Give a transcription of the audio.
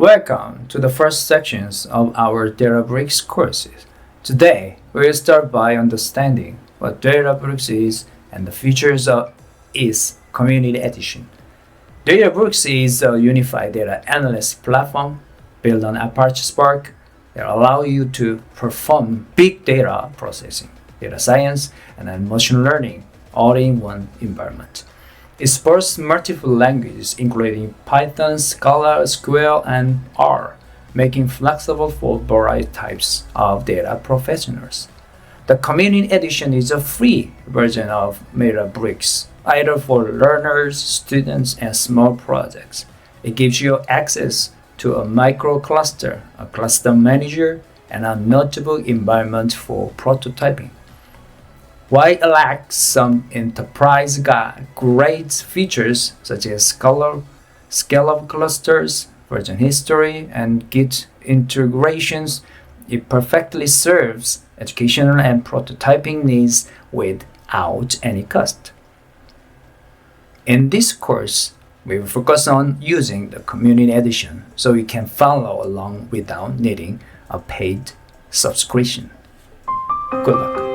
Welcome to the first sections of our Databricks courses. Today, we'll start by understanding what Databricks is and the features of its Community Edition. Databricks is a unified data analyst platform built on Apache Spark that allows you to perform big data processing, data science, and then machine learning all in one environment. It supports multiple languages including Python, Scala, SQL, and R, making flexible for variety types of data professionals. The Community Edition is a free version of Databricks, either for learners, students, and small projects. It gives you access to a microcluster, a cluster manager, and a notable environment for prototyping. While it lacks some enterprise-grade features such as scale of clusters, version history, and Git integrations, it perfectly serves educational and prototyping needs without any cost. In this course, we will focus on using the Community Edition so you can follow along without needing a paid subscription. Good luck.